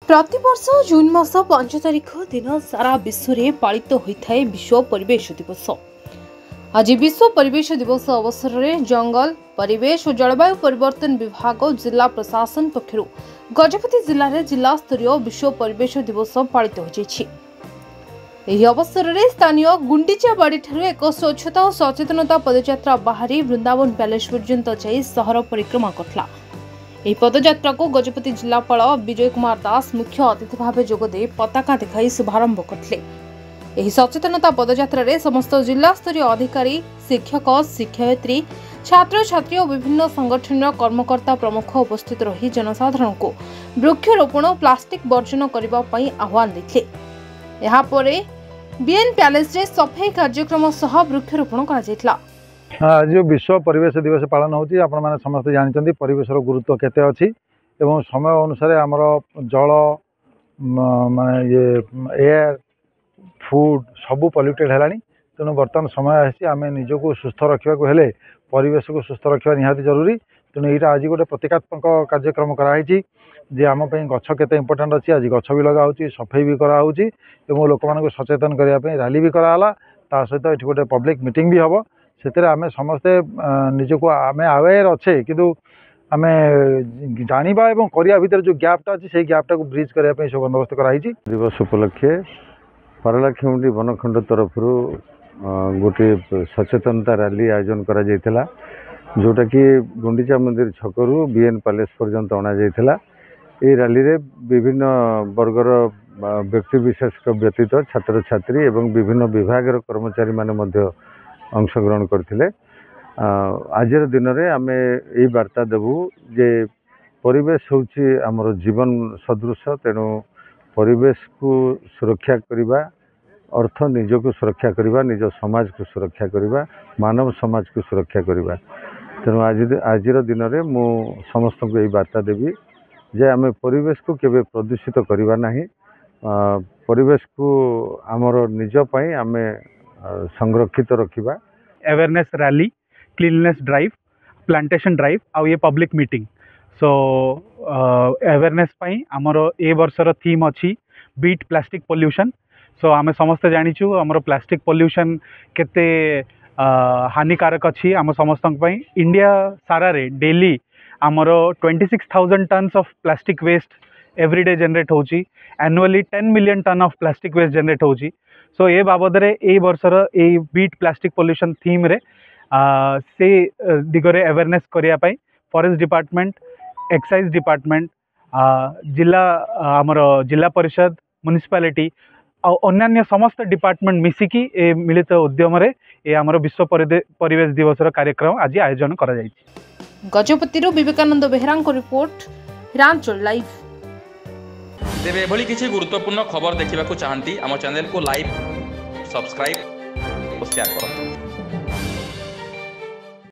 प्रतिवर्ष जून मास 5 तारिख दिन सारा विश्व में पालित होता है विश्व परिवेश दिवस। आज विश्व परिवेश दिवस अवसर में जंगल परिवेश और जलवायु परिवर्तन विभाग जिला प्रशासन पक्षर गजपति जिले में जिला स्तरीय विश्व परिवेश दिवस पालित हो अवसर में स्थानीय गुंडीचाबाड़ी एक स्वच्छता और सचेतनता पदयात्रा बाहरी वृंदावन पैलेस पर्यंत जाई सहर परिक्रमा करथिला। ଏହି ପଦଯାତ୍ରାକୁ ଗଜପତି ଜିଲ୍ଲାପାଳ ବିଜୟ କୁମାର ଦାସ ମୁଖ୍ୟ ଅତିଥି ଭାବେ ଯୋଗଦେଇ ପତାକା ଦେଖାଇ ଶୁଭାରମ୍ଭ କରିଥିଲେ। ଏହି ସଚେତନତା ପଦଯାତ୍ରାରେ ସମସ୍ତ ଜିଲ୍ଲାସ୍ତରୀୟ ଅଧିକାରୀ, ଶିକ୍ଷକ, ଶିକ୍ଷୟିତ୍ରୀ, ଛାତ୍ରଛାତ୍ରୀ ଓ ବିଭିନ୍ନ ସଂଗଠନର କର୍ମକର୍ତ୍ତା ପ୍ରମୁଖ ଉପସ୍ଥିତ ରହି ଜନସାଧାରଣଙ୍କୁ ବୃକ୍ଷରୋପଣ ଓ ପ୍ଲାଷ୍ଟିକ ବର୍ଜନ କରିବା ପାଇଁ ଆହ୍ୱାନ ଦେଇଥିଲେ। ଏହାପରେ ବିଏନ୍ ପ୍ୟାଲେସରେ ସଫେଇ କାର୍ଯ୍ୟକ୍ରମ ସହ ବୃକ୍ଷରୋପଣ କରାଯାଇଥିଲା। आज विश्व परिवेश दिवस पालन होती आपण मैंने समस्त जानते परिवेश गुरुत्व केते अच्छी एवं समय अनुसार आमर जल माने ये एयर फूड सबू पल्यूटेड है तेणु बर्तमान समय आम निजक सुस्थ रखा परिवेश को सुस्थ रखा निहाती जरूरी। तेणु यहाँ आज गोटे प्रतीकात्मक कार्यक्रम कराई जे आम गछ केते इम्पोर्टाट अच्छी आज गछ भी लगा सफाई भी कराऊँच लोक मानक सचेतन करने रैली भी कराला सहित ये गोटे पब्लिक मीटिंग भी हम से आम समस्ते निजक आम अवेयर अच्छे किंतु आम जाना और करने भितर जो गैपटा अच्छी से गैपटा को ब्रिज करने सब बंदोबस्त कराई दिवस उपलक्षे पारलाखेमुंडी बनखंड तरफ गोटे सचेतनता रैली आयोजन करा जोटा कि गुंडीचा मंदिर छकरू बीएन पैलेस पर्यंत अणा ये रैली रे विभिन्न वर्गर व्यक्ति विशेष व्यतीत छात्र छात्री एवं विभिन्न विभाग कर्मचारी माने अंशग्रहण करथिले। आजर दिन में आम यही वार्ता देवु जे परिवेश होची आमर जीवन सदृश तेणु परिवेश को सुरक्षा करने अर्थ निज को सुरक्षा करने निज समाज को सुरक्षा करने मानव समाज को सुरक्षा करने तेणु आजर दिन में मु समस्त को यही वार्ता देवी जे आम परिवेश को केवे प्रदूषित करवा नहीं परिवेश को आमर निज पई आम संरक्षित रखा। Awareness rally, cleanness drive, plantation drive आउ ये पब्लिक मीटिंग सो अवेयरनेस पाई आमर ए वर्षर थीम अच्छी बीट प्लास्टिक पोल्यूशन। सो आम समस्त जानीचु आमर प्लास्टिक पोल्यूशन केते हानिकारक अच्छी आम समस्त इंडिया सारा रे डेली आमर 26,000 tons of plastic waste everyday generate होची। Annually 10 million ton of plastic waste generate होची। सो ये बाबद ए वर्षर ए बीट प्लास्टिक पोल्यूशन थीम रे से दिगरे अवेयरनेस करने फॉरेस्ट डिपार्टमेंट, एक्साइज डिपार्टमेंट, जिला आमर जिला परिषद, म्युनिसिपालिटी अन्य समस्त डिपार्टमेंट मिसिकी ए मिलित उद्यम रे ए आमर विश्व परिवेश दिवस कार्यक्रम आज आयोजन करा जायछि। Gajapati Vivekananda Behera report Hiranchal live. तेरे एभली किसी गुरुत्वपूर्ण खबर देखा चाहती आम चैनल को लाइक, सब्सक्राइब और शेयर करो।